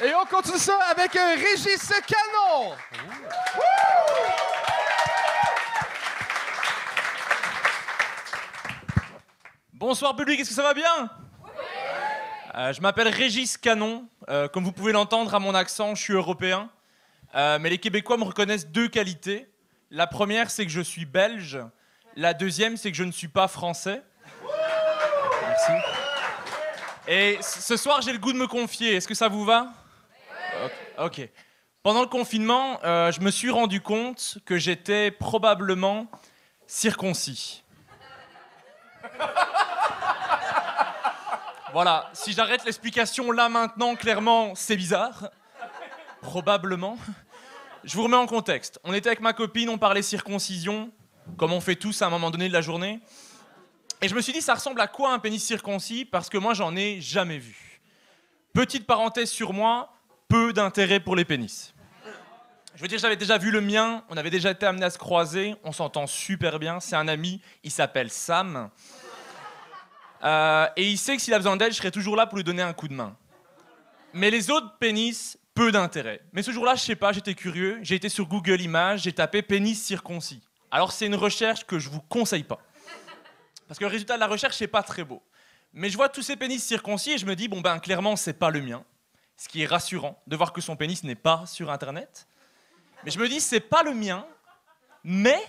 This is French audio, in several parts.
Et on continue ça avec Régis Canon. Bonsoir public, est-ce que ça va bien? Je m'appelle Régis Canon. Comme vous pouvez l'entendre à mon accent, je suis européen. Mais les Québécois me reconnaissent deux qualités. La première, c'est que je suis belge. La deuxième, c'est que je ne suis pas français. Merci. Et ce soir, j'ai le goût de me confier. Est-ce que ça vous va? Ok. Pendant le confinement, je me suis rendu compte que j'étais probablement circoncis. Voilà, si j'arrête l'explication là maintenant, clairement, c'est bizarre. Probablement. Je vous remets en contexte. On était avec ma copine, on parlait circoncision, comme on fait tous à un moment donné de la journée. Et je me suis dit, ça ressemble à quoi un pénis circoncis? Parce que moi, j'en ai jamais vu. Petite parenthèse sur moi, peu d'intérêt pour les pénis. Je veux dire, j'avais déjà vu le mien, on avait déjà été amenés à se croiser, on s'entend super bien, c'est un ami, il s'appelle Sam. Et il sait que s'il a besoin d'aide, je serai toujours là pour lui donner un coup de main. Mais les autres pénis, peu d'intérêt. Mais ce jour-là, je sais pas, j'étais curieux, j'ai été sur Google Images, j'ai tapé pénis circoncis. Alors c'est une recherche que je vous conseille pas. Parce que le résultat de la recherche, c'est pas très beau. Mais je vois tous ces pénis circoncis et je me dis, bon ben clairement, c'est pas le mien. Ce qui est rassurant, de voir que son pénis n'est pas sur Internet. Mais je me dis, c'est pas le mien, mais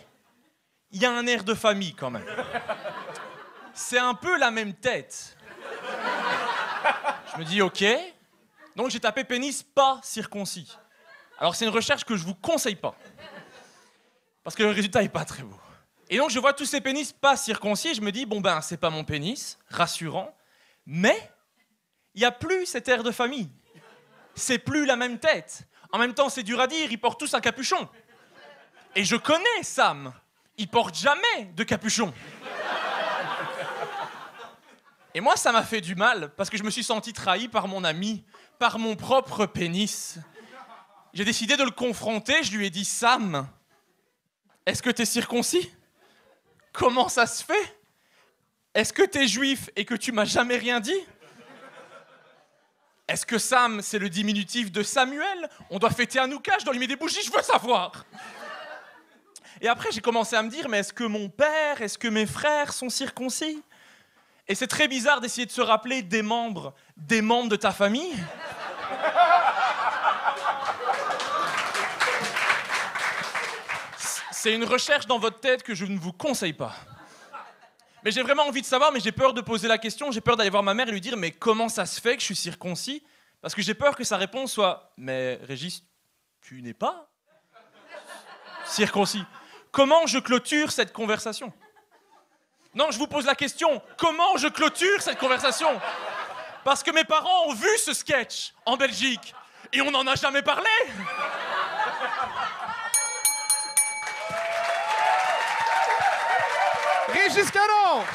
il y a un air de famille quand même. C'est un peu la même tête. Je me dis, ok. Donc j'ai tapé pénis pas circoncis. Alors c'est une recherche que je vous conseille pas. Parce que le résultat est pas très beau. Et donc je vois tous ces pénis pas circoncis et je me dis, bon ben c'est pas mon pénis, rassurant, mais il y a plus cet air de famille. C'est plus la même tête. En même temps, c'est dur à dire, ils portent tous un capuchon. Et je connais Sam. Il porte jamais de capuchon. Et moi, ça m'a fait du mal, parce que je me suis senti trahi par mon ami, par mon propre pénis. J'ai décidé de le confronter, je lui ai dit, Sam, est-ce que t'es circoncis? Comment ça se fait? Est-ce que t'es juif et que tu m'as jamais rien dit? Est-ce que Sam, c'est le diminutif de Samuel? On doit fêter Hanouka, je dois lui mettre des bougies, je veux savoir. Et après, j'ai commencé à me dire, mais est-ce que mon père, est-ce que mes frères sont circoncis? Et c'est très bizarre d'essayer de se rappeler des membres de ta famille. C'est une recherche dans votre tête que je ne vous conseille pas. Mais j'ai vraiment envie de savoir, mais j'ai peur de poser la question, j'ai peur d'aller voir ma mère et lui dire « Mais comment ça se fait que je suis circoncis ?» Parce que j'ai peur que sa réponse soit « Mais Régis, tu n'es pas circoncis. » Comment je clôture cette conversation? Non, je vous pose la question, comment je clôture cette conversation? Parce que mes parents ont vu ce sketch en Belgique et on n'en a jamais parlé. Régis Canon.